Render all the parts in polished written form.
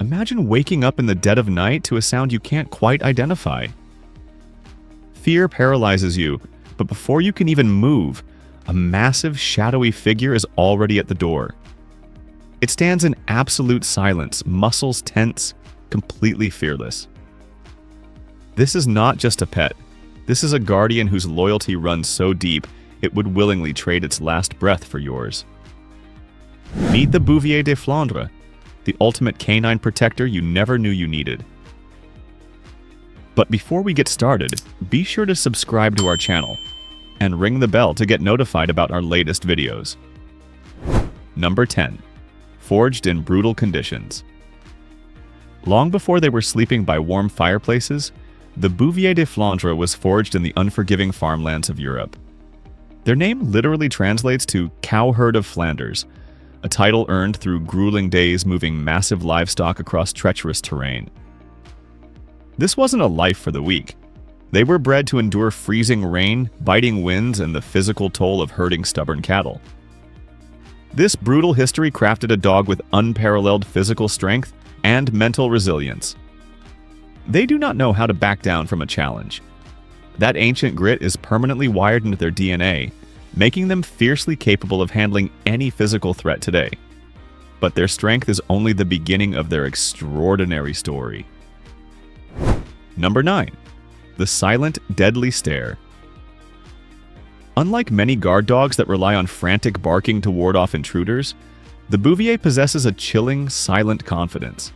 Imagine waking up in the dead of night to a sound you can't quite identify. Fear paralyzes you, but before you can even move, a massive, shadowy figure is already at the door. It stands in absolute silence, muscles tense, completely fearless. This is not just a pet. This is a guardian whose loyalty runs so deep it would willingly trade its last breath for yours. Meet the Bouvier de Flandres, the ultimate canine protector you never knew you needed. But before we get started, be sure to subscribe to our channel and ring the bell to get notified about our latest videos. Number 10. Forged in brutal conditions. Long before they were sleeping by warm fireplaces, the Bouvier de Flandres was forged in the unforgiving farmlands of Europe. Their name literally translates to cowherd of Flanders, a title earned through grueling days moving massive livestock across treacherous terrain. This wasn't a life for the weak. They were bred to endure freezing rain, biting winds, and the physical toll of herding stubborn cattle. This brutal history crafted a dog with unparalleled physical strength and mental resilience. They do not know how to back down from a challenge. That ancient grit is permanently wired into their DNA, making them fiercely capable of handling any physical threat today. But their strength is only the beginning of their extraordinary story. Number 9. The Silent, Deadly Stare. Unlike many guard dogs that rely on frantic barking to ward off intruders, the Bouvier possesses a chilling, silent confidence.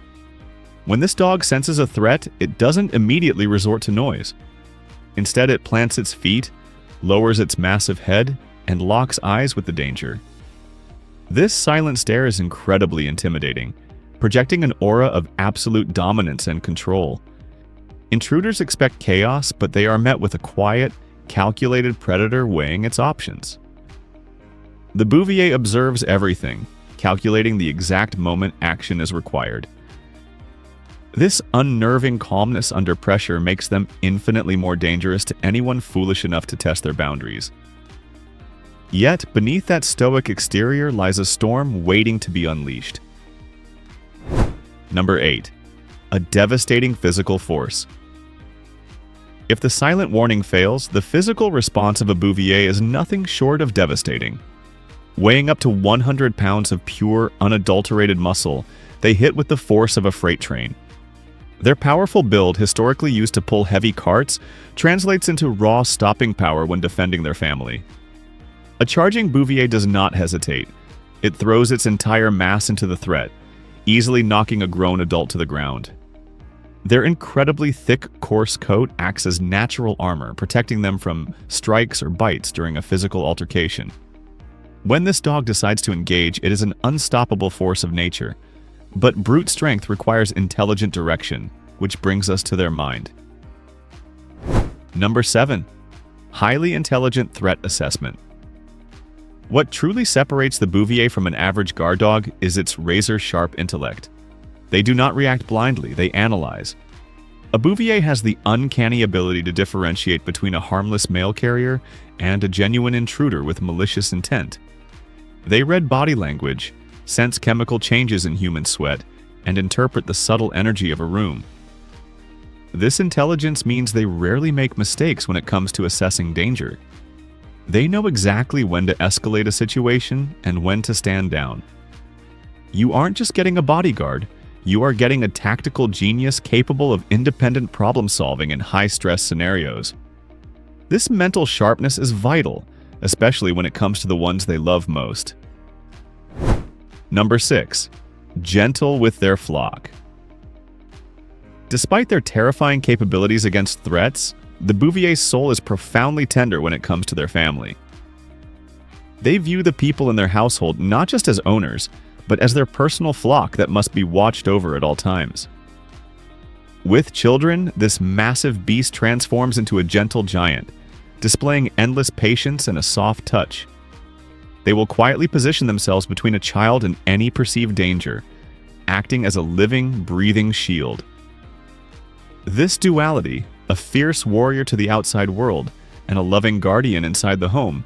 When this dog senses a threat, it doesn't immediately resort to noise. Instead, it plants its feet, lowers its massive head, and locks eyes with the danger. This silent stare is incredibly intimidating, projecting an aura of absolute dominance and control. Intruders expect chaos, but they are met with a quiet, calculated predator weighing its options. The Bouvier observes everything, calculating the exact moment action is required. This unnerving calmness under pressure makes them infinitely more dangerous to anyone foolish enough to test their boundaries. Yet, beneath that stoic exterior lies a storm waiting to be unleashed. Number 8. A devastating physical force. If the silent warning fails, the physical response of a Bouvier is nothing short of devastating. Weighing up to 100 pounds of pure, unadulterated muscle, they hit with the force of a freight train. Their powerful build, historically used to pull heavy carts, translates into raw stopping power when defending their family. A charging Bouvier does not hesitate. It throws its entire mass into the threat, easily knocking a grown adult to the ground. Their incredibly thick, coarse coat acts as natural armor, protecting them from strikes or bites during a physical altercation. When this dog decides to engage, it is an unstoppable force of nature. But brute strength requires intelligent direction, which brings us to their mind. Number 7. Highly intelligent threat assessment. What truly separates the Bouvier from an average guard dog is its razor-sharp intellect. They do not react blindly, they analyze. A Bouvier has the uncanny ability to differentiate between a harmless mail carrier and a genuine intruder with malicious intent. They read body language, sense chemical changes in human sweat, and interpret the subtle energy of a room. This intelligence means they rarely make mistakes when it comes to assessing danger. They know exactly when to escalate a situation and when to stand down. You aren't just getting a bodyguard, you are getting a tactical genius capable of independent problem-solving in high-stress scenarios. This mental sharpness is vital, especially when it comes to the ones they love most. Number 6. Gentle with their flock. Despite their terrifying capabilities against threats, the Bouvier's soul is profoundly tender when it comes to their family. They view the people in their household not just as owners, but as their personal flock that must be watched over at all times. With children, this massive beast transforms into a gentle giant, displaying endless patience and a soft touch. They will quietly position themselves between a child and any perceived danger, acting as a living, breathing shield. This duality, a fierce warrior to the outside world and a loving guardian inside the home,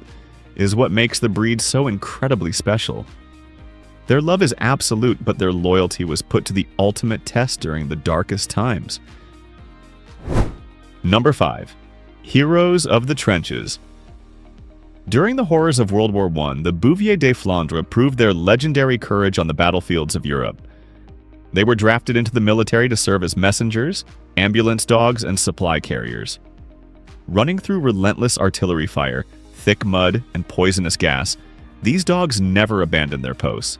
is what makes the breed so incredibly special. Their love is absolute, but their loyalty was put to the ultimate test during the darkest times. Number 5. Heroes of the Trenches. During the horrors of World War I, the Bouvier de Flandres proved their legendary courage on the battlefields of Europe. They were drafted into the military to serve as messengers, ambulance dogs, and supply carriers. Running through relentless artillery fire, thick mud, and poisonous gas, these dogs never abandoned their posts.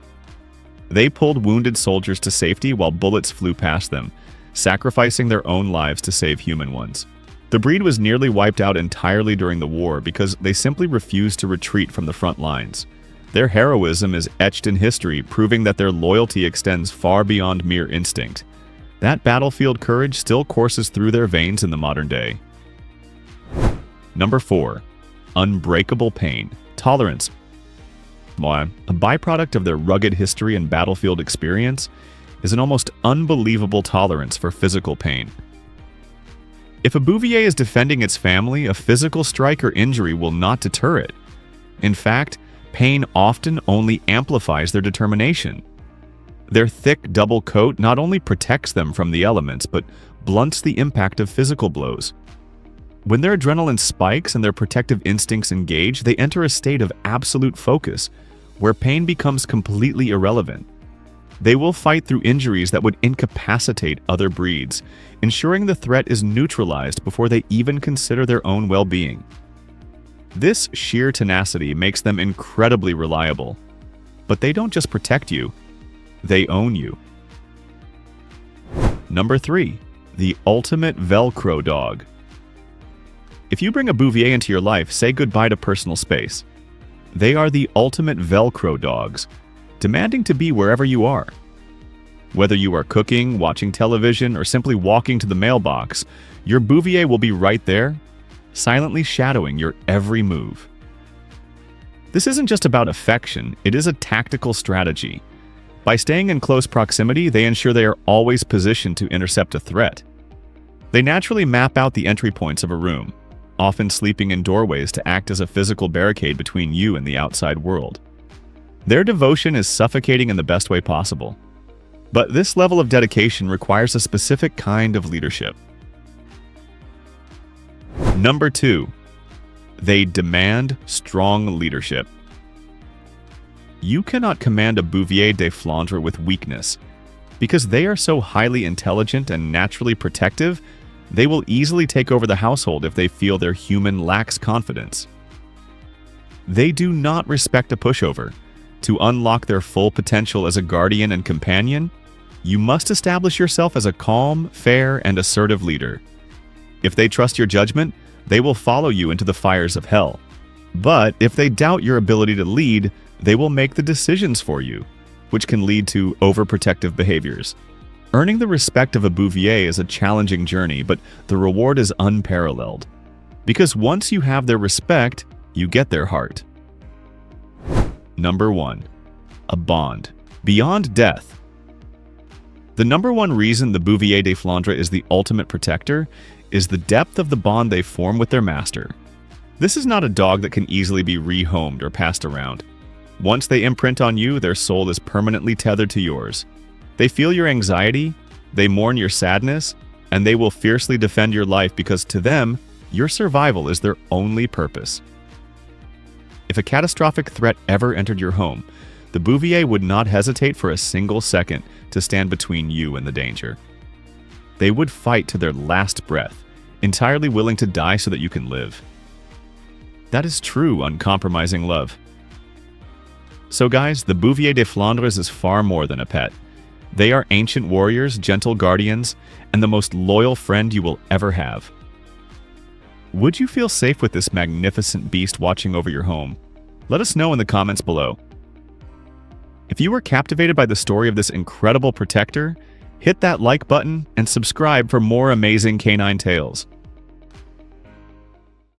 They pulled wounded soldiers to safety while bullets flew past them, sacrificing their own lives to save human ones. The breed was nearly wiped out entirely during the war because they simply refused to retreat from the front lines. Their heroism is etched in history, proving that their loyalty extends far beyond mere instinct. That battlefield courage still courses through their veins in the modern day. Number 4. Unbreakable pain. Tolerance. A byproduct of their rugged history and battlefield experience is an almost unbelievable tolerance for physical pain. If a Bouvier is defending its family, a physical strike or injury will not deter it. In fact, pain often only amplifies their determination. Their thick double coat not only protects them from the elements, but blunts the impact of physical blows. When their adrenaline spikes and their protective instincts engage, they enter a state of absolute focus, where pain becomes completely irrelevant. They will fight through injuries that would incapacitate other breeds, ensuring the threat is neutralized before they even consider their own well-being. This sheer tenacity makes them incredibly reliable. But they don't just protect you, they own you. Number 3. The ultimate Velcro dog. If you bring a Bouvier into your life, say goodbye to personal space. They are the ultimate Velcro dogs, demanding to be wherever you are. Whether you are cooking, watching television, or simply walking to the mailbox, your Bouvier will be right there, silently shadowing your every move. This isn't just about affection, it is a tactical strategy. By staying in close proximity, they ensure they are always positioned to intercept a threat. They naturally map out the entry points of a room, often sleeping in doorways to act as a physical barricade between you and the outside world. Their devotion is suffocating in the best way possible. But this level of dedication requires a specific kind of leadership. Number 2. They demand strong leadership. You cannot command a Bouvier de Flandres with weakness. Because they are so highly intelligent and naturally protective, they will easily take over the household if they feel their human lacks confidence. They do not respect a pushover. To unlock their full potential as a guardian and companion, you must establish yourself as a calm, fair, and assertive leader. If they trust your judgment, they will follow you into the fires of hell. But if they doubt your ability to lead, they will make the decisions for you, which can lead to overprotective behaviors. Earning the respect of a Bouvier is a challenging journey, but the reward is unparalleled. Because once you have their respect, you get their heart. Number 1. A bond. Beyond death. The number one reason the Bouvier de Flandres is the ultimate protector is the depth of the bond they form with their master. This is not a dog that can easily be rehomed or passed around. Once they imprint on you, their soul is permanently tethered to yours. They feel your anxiety, they mourn your sadness, and they will fiercely defend your life because to them, your survival is their only purpose. If a catastrophic threat ever entered your home, the Bouvier would not hesitate for a single second to stand between you and the danger. They would fight to their last breath, entirely willing to die so that you can live. That is true, uncompromising love. So guys, the Bouvier de Flandres is far more than a pet. They are ancient warriors, gentle guardians, and the most loyal friend you will ever have. Would you feel safe with this magnificent beast watching over your home? Let us know in the comments below. If you were captivated by the story of this incredible protector, hit that like button and subscribe for more amazing canine tales.